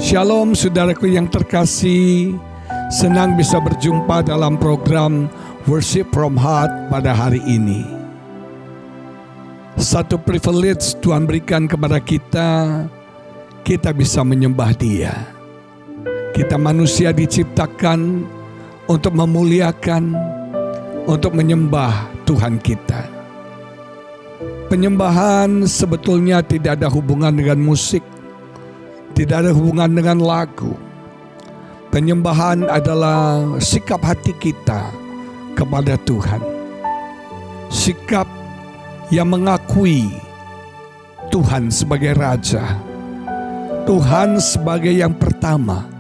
Shalom saudaraku yang terkasih, senang bisa berjumpa dalam program Worship from Heart pada hari ini. Satu privilege Tuhan berikan kepada kita bisa menyembah Dia. Kita manusia diciptakan untuk memuliakan, untuk menyembah Tuhan kita. Penyembahan sebetulnya tidak ada hubungan dengan musik, tidak ada hubungan dengan lagu. Penyembahan adalah sikap hati kita kepada Tuhan. Sikap yang mengakui Tuhan sebagai Raja, Tuhan sebagai yang pertama,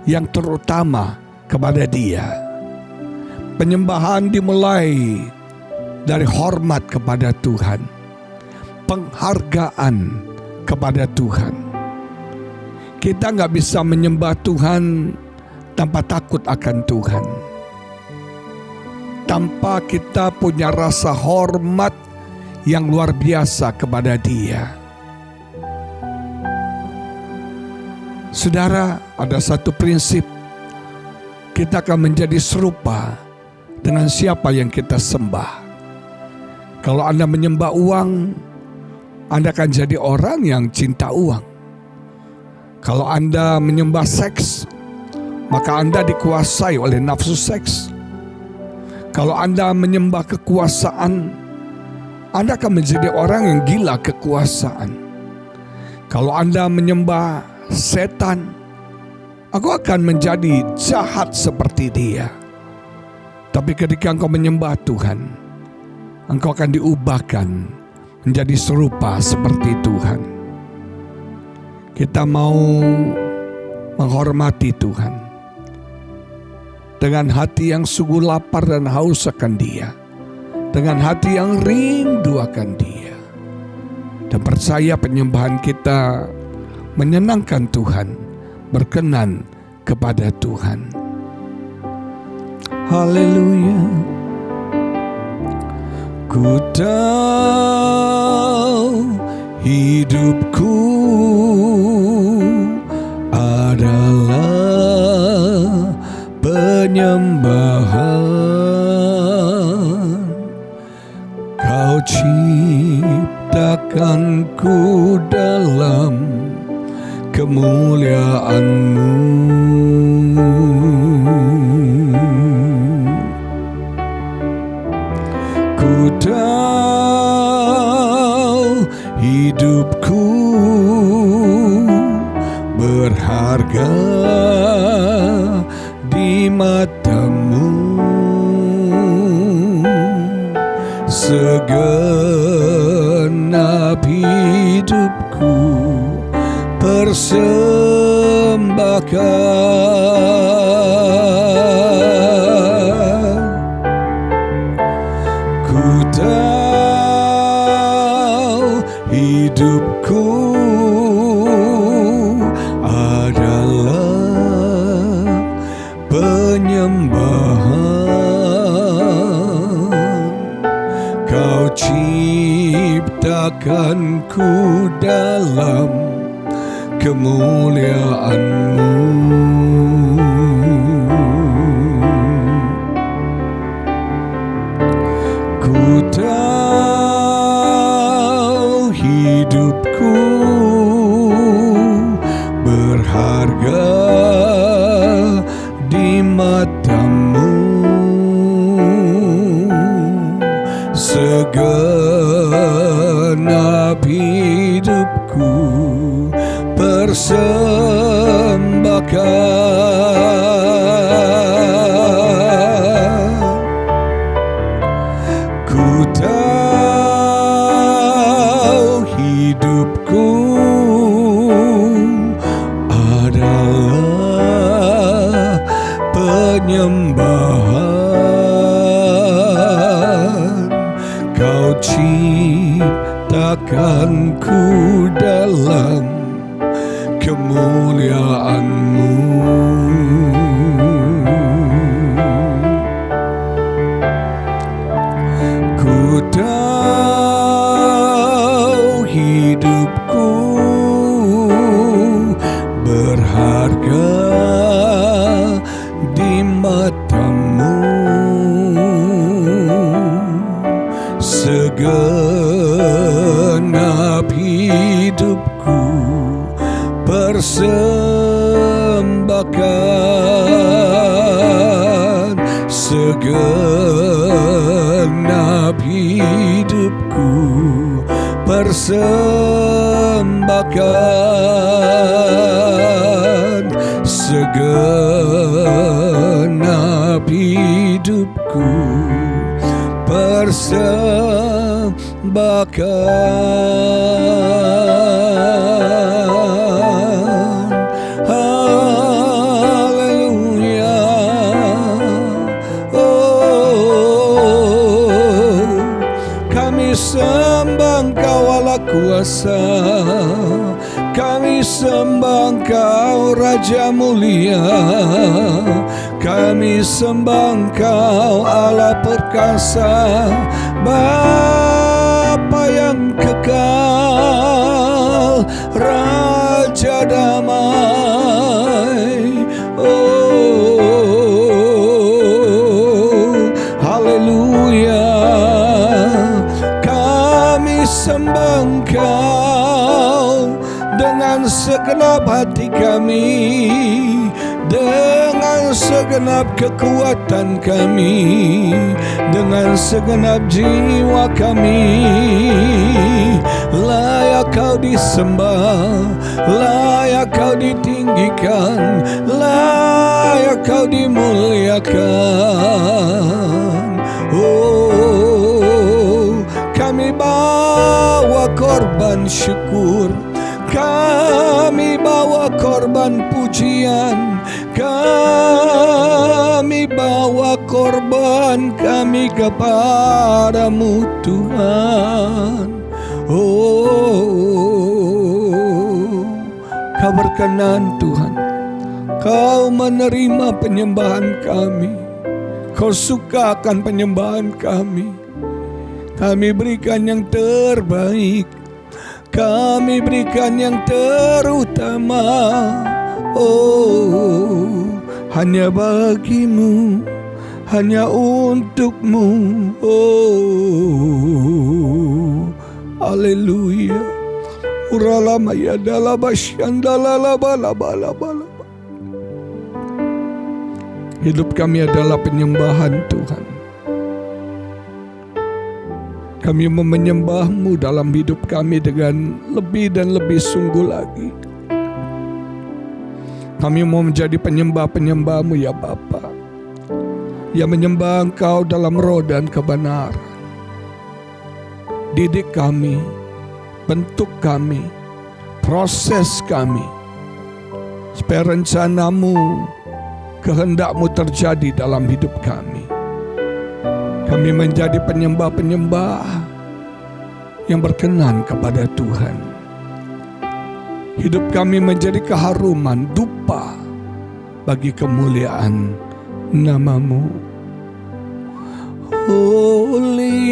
yang terutama kepada Dia. Penyembahan dimulai dari hormat kepada Tuhan, penghargaan kepada Tuhan. Kita nggak bisa menyembah Tuhan tanpa takut akan Tuhan, tanpa kita punya rasa hormat yang luar biasa kepada Dia. Saudara, ada satu prinsip, kita akan menjadi serupa dengan siapa yang kita sembah. Kalau Anda menyembah uang, Anda akan jadi orang yang cinta uang. Kalau Anda menyembah seks, maka Anda dikuasai oleh nafsu seks. Kalau Anda menyembah kekuasaan, Anda akan menjadi orang yang gila kekuasaan. Kalau Anda menyembah setan, aku akan menjadi jahat seperti dia. Tapi ketika engkau menyembah Tuhan, engkau akan diubahkan menjadi serupa seperti Tuhan. Kita mau menghormati Tuhan dengan hati yang sungguh lapar dan haus akan Dia, dengan hati yang rindu akan Dia, dan percaya penyembahan kita menyenangkan Tuhan, berkenan kepada Tuhan. Haleluya. Ku tahu hidupku adalah penyembahan. Kau ciptakanku dalam kemuliaan-Mu. Ku tahu hidupku berharga di mata-Mu. Segenap hidupku persembahkan. Ku tahu hidupku adalah penyembahan. Kau ciptakanku dalam kemuliaan-Mu. Ku tahu hidupku berharga di mata-Mu. Segenap hidupku persembahkan. Ku tahu hidupku adalah penyembahan. Kau ciptakanku dalam kemuliaan-Mu. segenap hidupku persembahkan, segenap hidupku persembahkan, segenap hidupku persembahkan. Haleluya. Oh, kami sembah Engkau Allah kuasa, kami sembah Engkau Raja mulia, kami sembah Engkau Allah perkasa, Bapa yang kekal, Raja damai. Oh, haleluya. Kami sembah Engkau dengan segenap hati kami, dengan segenap kekuatan kami, dengan segenap jiwa kami. Layak Kau disembah, layak Kau ditinggikan, layak Kau dimuliakan. Oh, kami bawa korban syukur, kami bawa korban pujian, kami bawa korban kami kepadamu Tuhan. Oh, Kau berkenan Tuhan, Kau menerima penyembahan kami, Kau suka akan penyembahan kami. Kami berikan yang terbaik, kami berikan yang terutama. Oh, hanya bagimu, hanya untukmu. Oh, haleluya. Uralamaya dalabasyandalalabalabalabala. Hidup kami adalah penyembahan Tuhan. Kami mau menyembah-Mu dalam hidup kami dengan lebih dan lebih sungguh lagi. Kami mau menjadi penyembah-penyembah-Mu ya Bapa, yang menyembah Engkau dalam roh dan kebenaran. Didik kami, bentuk kami, proses kami, supaya rencana-Mu, kehendak-Mu terjadi dalam hidup kami. Kami menjadi penyembah-penyembah yang berkenan kepada Tuhan. Hidup kami menjadi keharuman dupa bagi kemuliaan nama-Mu. Holy,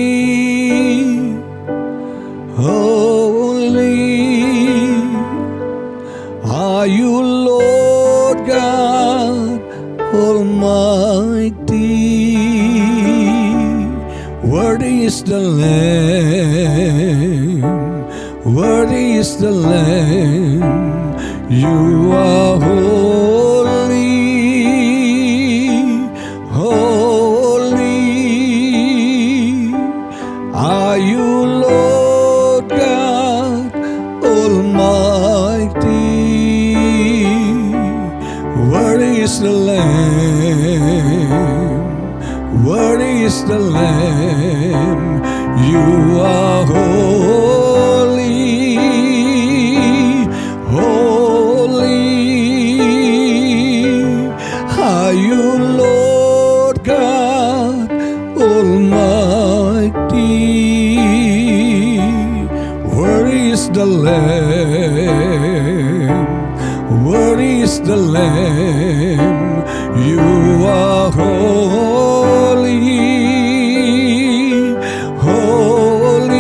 holy are you, Lord God Almighty. Worthy is the Lamb, worthy is the Lamb. You are holy, holy are you, Lord God Almighty. Worthy is the Lamb, worthy is the Lamb. You are holy, holy are you, Lord God Almighty. Worthy is the Lamb, worthy is the Lamb. You are holy, holy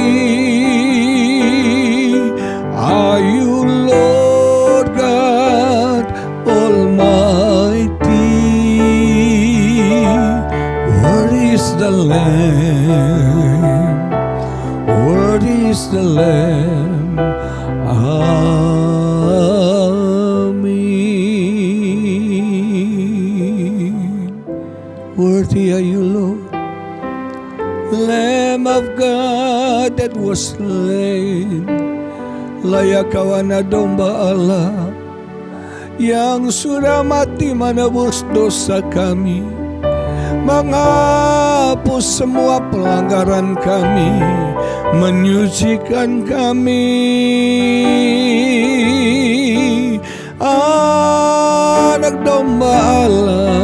are you, Lord God Almighty. Worthy is the Lamb, Worthy is the Lamb. Amen. Worthy are you, Lord, Lamb of God that was slain. Layak kau anak domba Allah yang sudah mati menebus dosa kami, menghapus semua pelanggaran kami, menyucikan kami. Anak domba Allah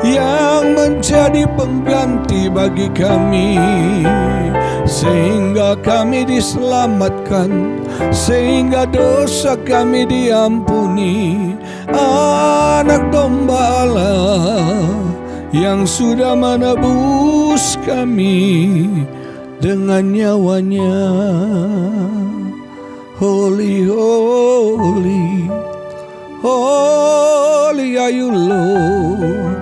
yang menjadi pengganti bagi kami, sehingga kami diselamatkan, sehingga dosa kami diampuni. Anak domba Allah yang sudah menebus kami dengan nyawanya. Holy, holy, holy are you, Lord.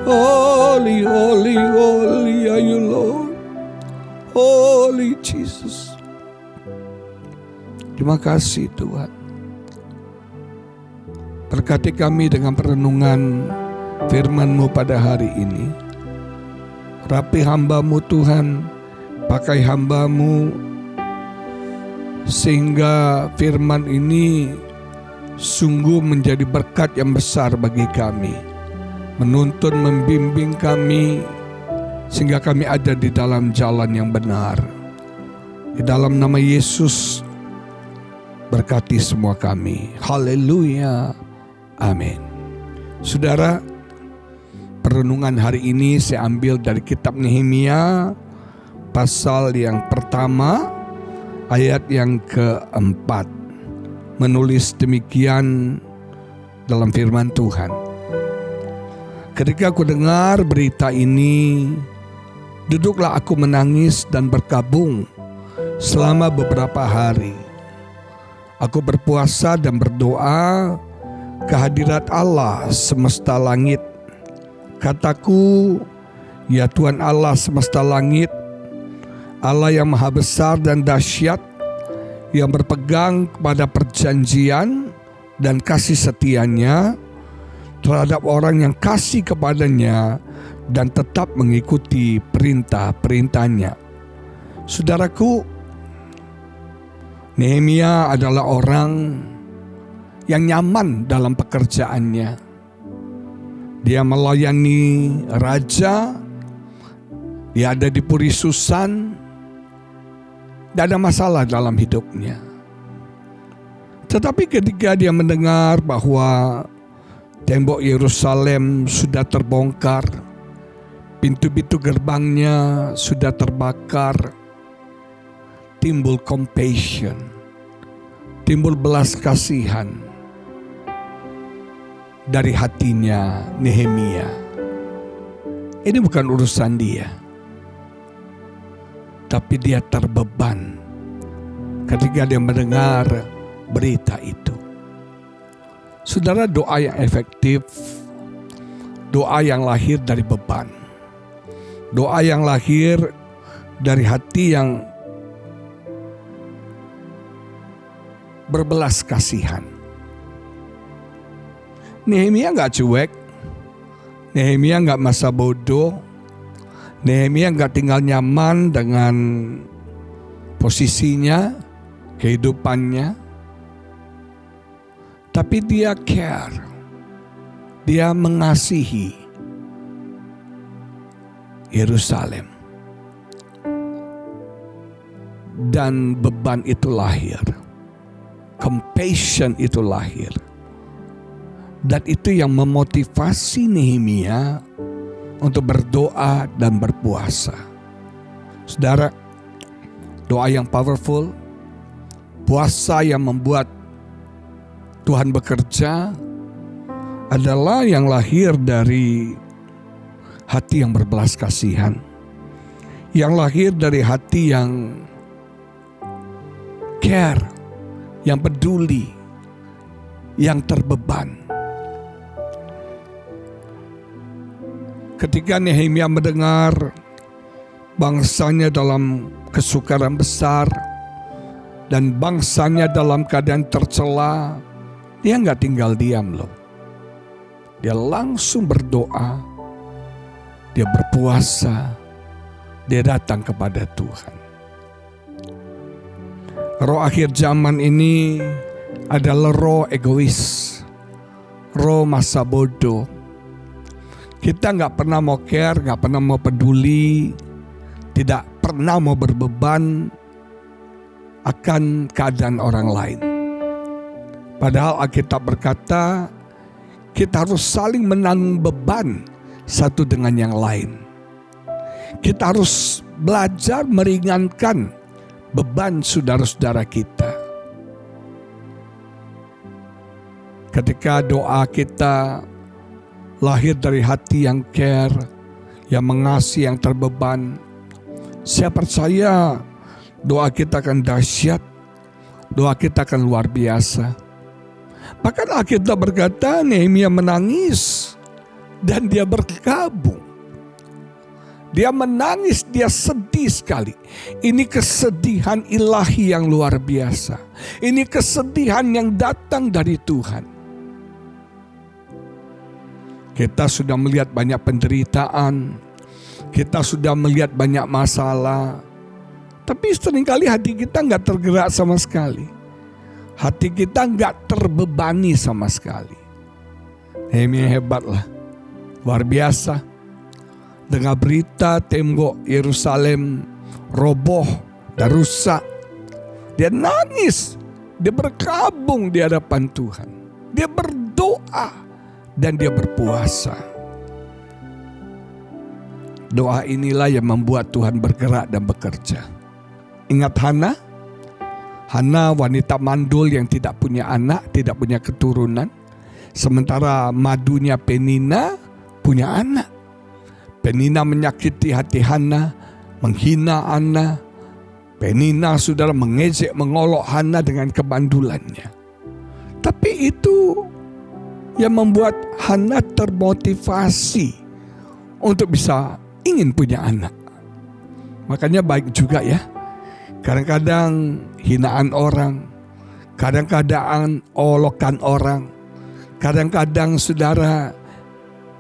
Holy, holy, holy are you, Lord. Holy Jesus. Terima kasih Tuhan. Berkati kami dengan perenungan firman-Mu pada hari ini. Rapi hamba-Mu Tuhan, pakai hamba-Mu sehingga firman ini sungguh menjadi berkat yang besar bagi kami. Menuntun, membimbing kami sehingga kami ada di dalam jalan yang benar. Di dalam nama Yesus berkati semua kami. Haleluya. Amin. Saudara, perenungan hari ini saya ambil dari kitab Nehemia pasal yang pertama ayat yang keempat. Menulis demikian dalam firman Tuhan. Ketika aku dengar berita ini, duduklah aku menangis dan berkabung selama beberapa hari. Aku berpuasa dan berdoa kehadirat Allah semesta langit. Kataku, ya Tuhan Allah semesta langit, Allah yang maha besar dan dahsyat, yang berpegang kepada perjanjian dan kasih setianya terhadap orang yang kasih kepadanya dan tetap mengikuti perintah-perintahnya. Saudaraku, Nehemia adalah orang yang nyaman dalam pekerjaannya. Dia melayani raja, dia ada di Puri Susan, tidak ada masalah dalam hidupnya. Tetapi ketika dia mendengar bahwa tembok Yerusalem sudah terbongkar, pintu-pintu gerbangnya sudah terbakar, timbul compassion, timbul belas kasihan dari hatinya Nehemia. Ini bukan urusan dia, tapi dia terbeban ketika dia mendengar berita itu. Saudara, doa yang efektif, doa yang lahir dari beban, doa yang lahir dari hati yang berbelas kasihan. Nehemia gak cuek, Nehemia gak masa bodoh, Nehemia gak tinggal nyaman dengan posisinya, kehidupannya. Tapi dia care, dia mengasihi Yerusalem. Dan beban itu lahir, compassion itu lahir. Dan itu yang memotivasi Nehemia untuk berdoa dan berpuasa. Saudara, doa yang powerful, puasa yang membuat Tuhan bekerja adalah yang lahir dari hati yang berbelas kasihan, yang lahir dari hati yang care, yang peduli, yang terbeban. Ketika Nehemia mendengar bangsanya dalam kesukaran besar, dan bangsanya dalam keadaan tercela, dia nggak tinggal diam loh. Dia langsung berdoa, dia berpuasa, dia datang kepada Tuhan. Roh akhir zaman ini adalah roh egois, roh masa bodoh. Kita nggak pernah mau care, nggak pernah mau peduli, tidak pernah mau berbeban akan keadaan orang lain. Padahal Alkitab berkata, kita harus saling menanggung beban satu dengan yang lain. Kita harus belajar meringankan beban saudara-saudara kita. Ketika doa kita lahir dari hati yang care, yang mengasihi, yang terbeban, saya percaya doa kita akan dahsyat, doa kita akan luar biasa. Bahkan Alkitab berkata Nehemia menangis dan dia berkabung. Dia menangis, dia sedih sekali. Ini kesedihan ilahi yang luar biasa. Ini kesedihan yang datang dari Tuhan. Kita sudah melihat banyak penderitaan, kita sudah melihat banyak masalah, tapi seringkali hati kita nggak tergerak sama sekali. Hati kita nggak terbebani sama sekali. Nehemia hebat lah, luar biasa. Dengar berita tembok Yerusalem roboh dan rusak, dia nangis, dia berkabung di hadapan Tuhan, dia berdoa dan dia berpuasa. Doa inilah yang membuat Tuhan bergerak dan bekerja. Ingat Hana? Hana wanita mandul yang tidak punya anak, tidak punya keturunan. Sementara madunya Penina punya anak. Penina menyakiti hati Hana, menghina Hana. Penina saudara mengejek, mengolok Hana dengan kemandulannya. Tapi itu yang membuat Hana termotivasi untuk bisa ingin punya anak. Makanya baik juga ya. Kadang-kadang hinaan orang, kadang-kadang olokan orang, kadang-kadang saudara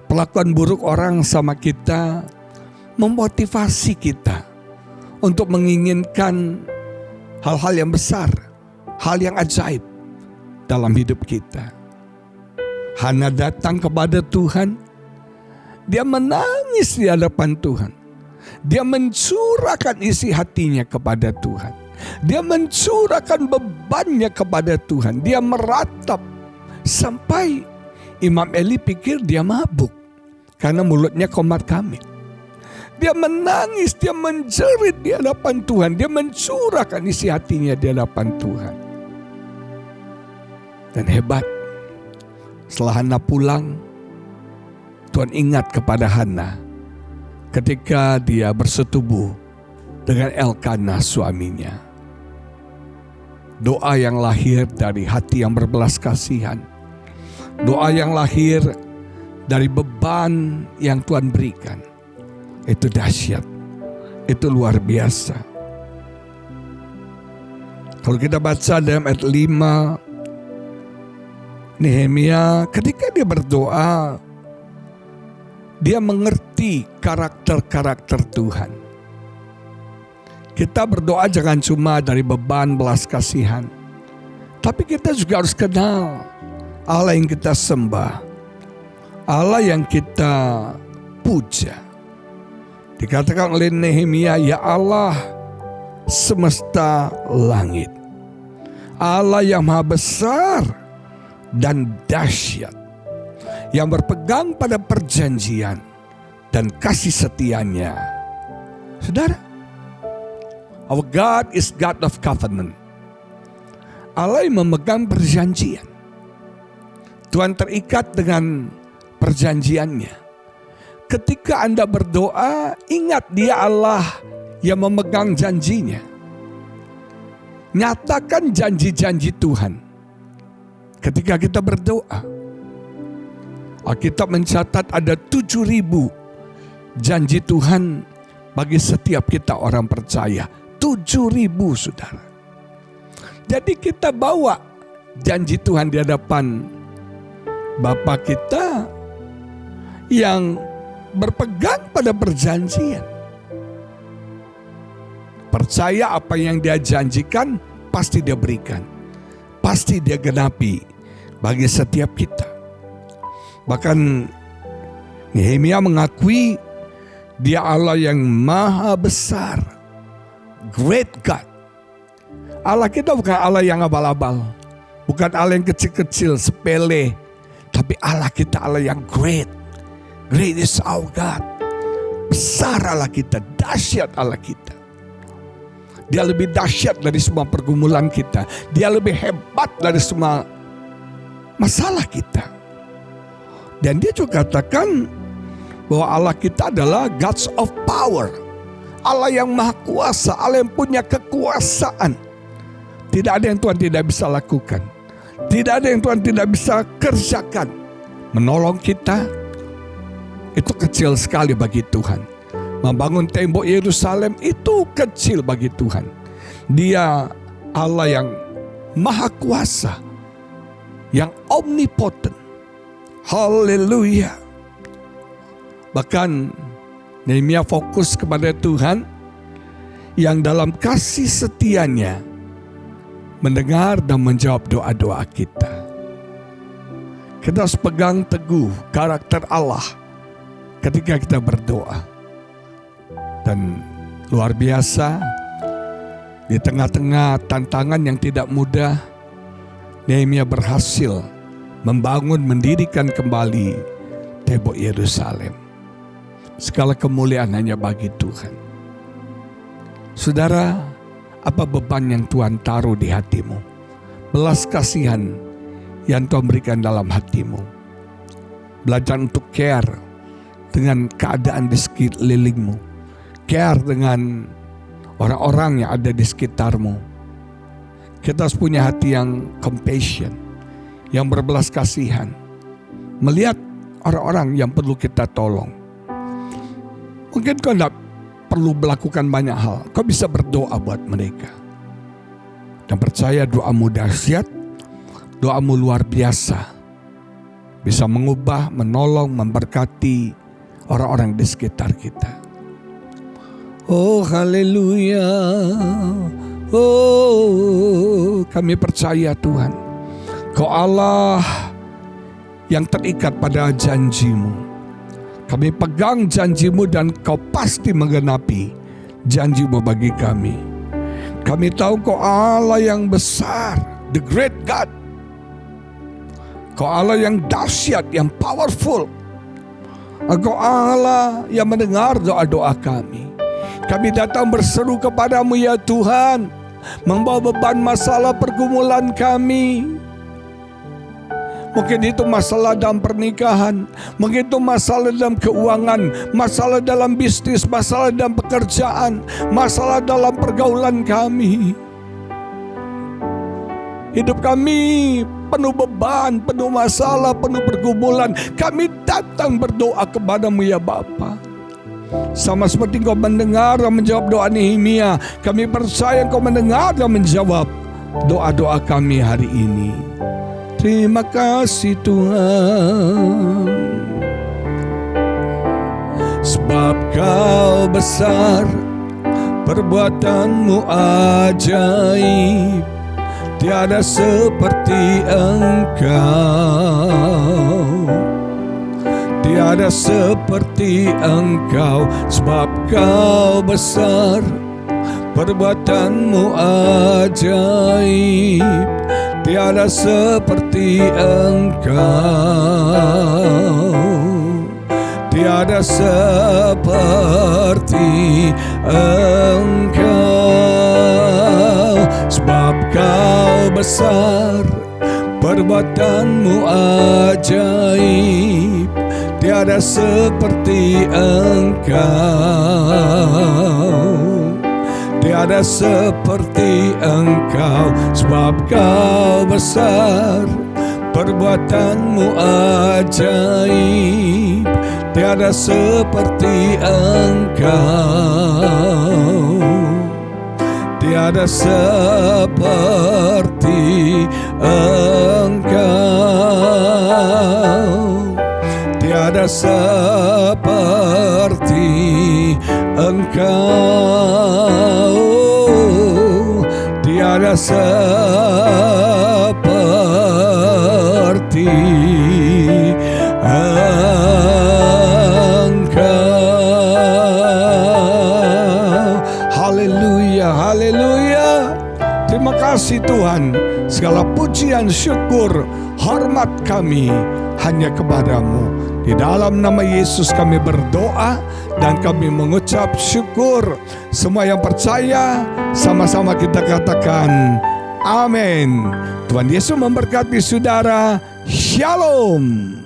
perlakuan buruk orang sama kita memotivasi kita untuk menginginkan hal-hal yang besar, hal yang ajaib dalam hidup kita. Hana datang kepada Tuhan, dia menangis di hadapan Tuhan. Dia mencurahkan isi hatinya kepada Tuhan. Dia mencurahkan bebannya kepada Tuhan. Dia meratap sampai Imam Eli pikir dia mabuk karena mulutnya komat kamit. Dia menangis, dia menjerit di hadapan Tuhan. Dia mencurahkan isi hatinya di hadapan Tuhan. Dan hebat, setelah Hana pulang, Tuhan ingat kepada Hana ketika dia bersetubuh dengan Elkanah suaminya. Doa yang lahir dari hati yang berbelas kasihan. Doa yang lahir dari beban yang Tuhan berikan. Itu dahsyat. Itu luar biasa. Kalau kita baca dalam ayat 5, Nehemia ketika dia berdoa, dia mengerti karakter-karakter Tuhan. Kita berdoa jangan cuma dari beban belas kasihan, tapi kita juga harus kenal Allah yang kita sembah, Allah yang kita puja. Dikatakan oleh Nehemia, ya Allah semesta langit, Allah yang maha besar dan dahsyat, yang berpegang pada perjanjian dan kasih setianya. Saudara, our God is God of covenant. Allah yang memegang perjanjian. Tuhan terikat dengan perjanjiannya. Ketika Anda berdoa, ingat dia Allah yang memegang janjinya. Nyatakan janji-janji Tuhan ketika kita berdoa. Alkitab mencatat ada 7.000 janji Tuhan bagi setiap kita orang percaya. 7.000 saudara. Jadi kita bawa janji Tuhan di hadapan Bapa kita yang berpegang pada perjanjian. Percaya apa yang Dia janjikan, pasti Dia berikan. Pasti Dia genapi bagi setiap kita. Bahkan Nehemia mengakui Dia Allah yang maha besar. Great God. Allah kita bukan Allah yang abal-abal. Bukan Allah yang kecil-kecil, sepele. Tapi Allah kita Allah yang great. Great is our God. Besar Allah kita, dahsyat Allah kita. Dia lebih dahsyat dari semua pergumulan kita. Dia lebih hebat dari semua masalah kita. Dan dia juga katakan bahwa Allah kita adalah Gods of power. Allah yang maha kuasa, Allah yang punya kekuasaan. Tidak ada yang Tuhan tidak bisa lakukan. Tidak ada yang Tuhan tidak bisa kerjakan. Menolong kita, itu kecil sekali bagi Tuhan. Membangun tembok Yerusalem itu kecil bagi Tuhan. Dia Allah yang maha kuasa, yang omnipotent. Haleluya. Bahkan Nehemia fokus kepada Tuhan yang dalam kasih setianya mendengar dan menjawab doa-doa kita. Kita harus pegang teguh karakter Allah ketika kita berdoa. Dan luar biasa, di tengah-tengah tantangan yang tidak mudah, Nehemia berhasil membangun, mendirikan kembali tembok Yerusalem. Segala kemuliaan hanya bagi Tuhan. Saudara, apa beban yang Tuhan taruh di hatimu? Belas kasihan yang Tuhan berikan dalam hatimu. Belajar untuk care dengan keadaan di sekelilingmu. Care dengan orang-orang yang ada di sekitarmu. Kita harus punya hati yang compassion, yang berbelas kasihan. Melihat orang-orang yang perlu kita tolong. Mungkin kau tidak perlu melakukan banyak hal. Kau bisa berdoa buat mereka. Dan percaya doamu dahsyat, doamu luar biasa. Bisa mengubah, menolong, memberkati orang-orang di sekitar kita. Oh haleluya. Oh kami percaya Tuhan, Kau Allah yang terikat pada janjimu. Kami pegang janjimu dan Kau pasti menggenapi janjimu bagi kami. Kami tahu Kau Allah yang besar, the great God. Kau Allah yang dahsyat, yang powerful. Kau Allah yang mendengar doa-doa kami. Kami datang berseru kepadamu ya Tuhan, membawa beban masalah pergumulan kami. Mungkin itu masalah dalam pernikahan, mungkin itu masalah dalam keuangan, masalah dalam bisnis, masalah dalam pekerjaan, masalah dalam pergaulan kami. Hidup kami penuh beban, penuh masalah, penuh pergumulan. Kami datang berdoa kepadamu ya Bapa. Sama seperti Engkau mendengar dan menjawab doa Nehemia, kami percaya Engkau mendengar dan menjawab doa-doa kami hari ini. Terima kasih Tuhan, sebab Kau besar, perbuatanmu ajaib, tiada seperti Engkau. Tiada seperti Engkau, sebab Kau besar, perbuatanmu ajaib, tiada seperti Engkau. Tiada seperti Engkau, sebab Kau besar, perbuatanmu ajaib, tiada seperti Engkau. Tiada seperti Engkau, sebab Kau besar, perbuatanmu ajaib, tiada seperti Engkau, tiada seperti Engkau, tiada seperti Engkau, tiada seperti Engkau. Haleluya, haleluya. Terima kasih Tuhan. Segala pujian, syukur, hormat kami hanya kepadamu. Di dalam nama Yesus kami berdoa dan kami mengucap syukur. Semua yang percaya sama-sama kita katakan amin. Tuhan Yesus memberkati saudara. Shalom.